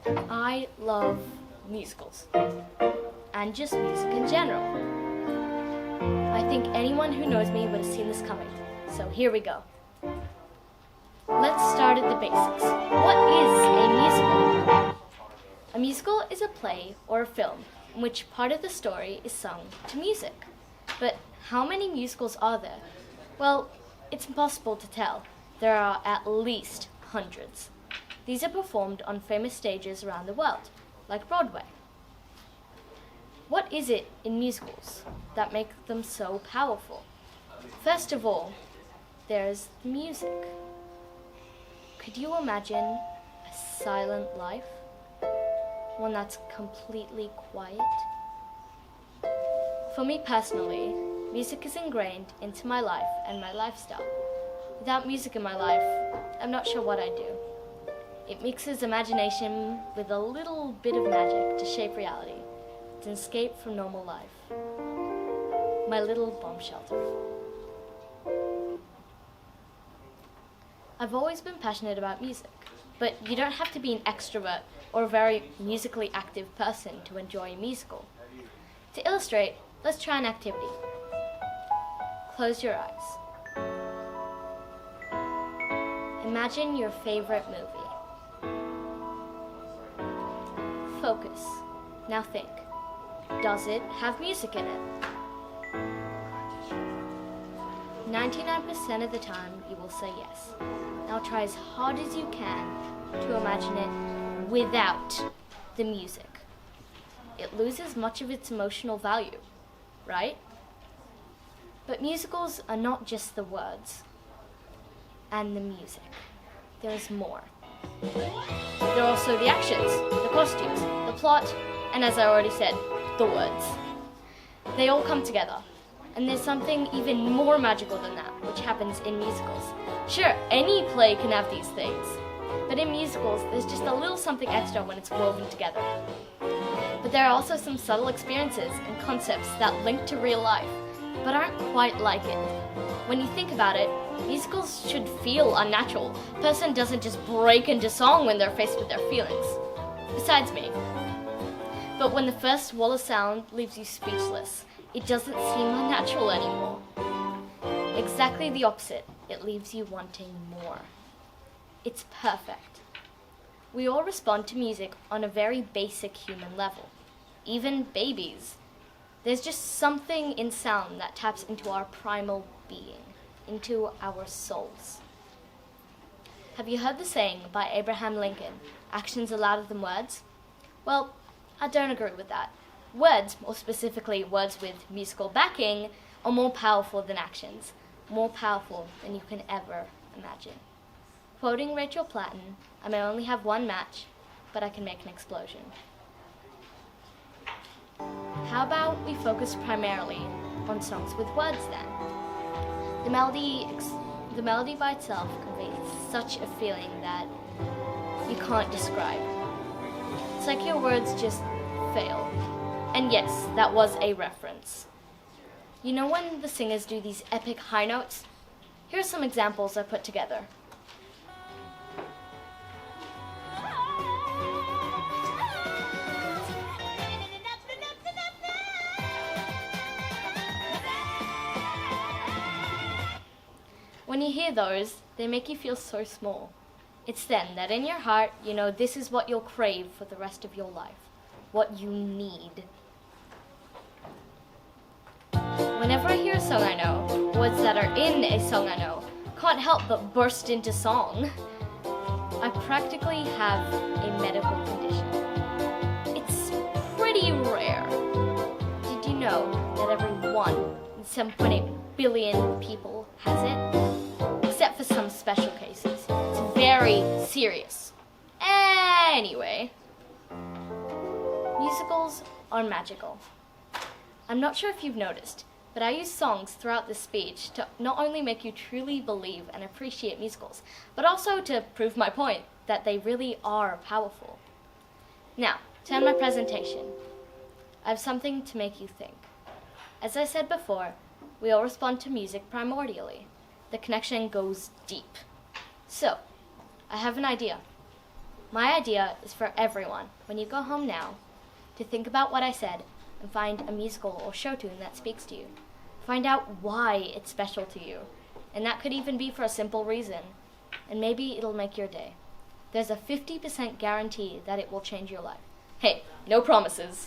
I love musicals, and just music in general. I think anyone who knows me would have seen this coming, so here we go. Let's start at the basics. What is a musical? A musical is a play or a film in which part of the story is sung to music. But how many musicals are there? Well, it's impossible to tell. There are at least hundreds. These are performed on famous stages around the world, like Broadway. What is it in musicals that makes them so powerful? First of all, there's the music. Could you imagine a silent life? One that's completely quiet? For me personally, music is ingrained into my life and my lifestyle. Without music in my life, I'm not sure what I'd do. It mixes imagination with a little bit of magic to shape reality. It's an escape from normal life. My little bomb shelter. I've always been passionate about music, but you don't have to be an extrovert or a very musically active person to enjoy a musical. To illustrate, let's try an activity. Close your eyes. Imagine your favorite movie. Focus. Now think. Does it have music in it? 99% of the time you will say yes. Now try as hard as you can to imagine it without the music. It loses much of its emotional value, right? But musicals are not just the words and the music. There's more. There are also the actions, the costumes, the plot, and as I already said, the words. They all come together. And there's something even more magical than that, which happens in musicals. Sure, any play can have these things, but in musicals, there's just a little something extra when it's woven together. But there are also some subtle experiences and concepts that link to real life, but aren't quite like it. When you think about it, musicals should feel unnatural. A person doesn't just break into song when they're faced with their feelings. Besides me. But when the first wall of sound leaves you speechless, it doesn't seem unnatural anymore. Exactly the opposite. It leaves you wanting more. It's perfect. We all respond to music on a very basic human level. Even babies. There's just something in sound that taps into our primal being, into our souls. Have you heard the saying by Abraham Lincoln, actions are louder than words? Well, I don't agree with that. Words, more specifically words with musical backing, are more powerful than actions, more powerful than you can ever imagine. Quoting Rachel Platten, I may only have one match, but I can make an explosion. How about we focus primarily on songs with words then? The melody by itself conveys such a feeling that you can't describe. It's like your words just fail. And yes, that was a reference. You know when the singers do these epic high notes? Here are some examples I put together. When you hear those, they make you feel so small. It's then that in your heart, you know this is what you'll crave for the rest of your life. What you need. Whenever I hear a song I know, words that are in a song I know, can't help but burst into song. I practically have a medical condition. It's pretty rare. Did you know that every 1.8 billion people has it? Except for some special cases. It's very serious. Anyway, musicals are magical. I'm not sure if you've noticed, but I use songs throughout this speech to not only make you truly believe and appreciate musicals, but also to prove my point that they really are powerful. Now, to end my presentation, I have something to make you think. As I said before, we all respond to music primordially. The connection goes deep. So, I have an idea. My idea is for everyone, when you go home now, to think about what I said and find a musical or show tune that speaks to you. Find out why it's special to you, and that could even be for a simple reason, and maybe it'll make your day. There's a 50% guarantee that it will change your life. Hey, no promises.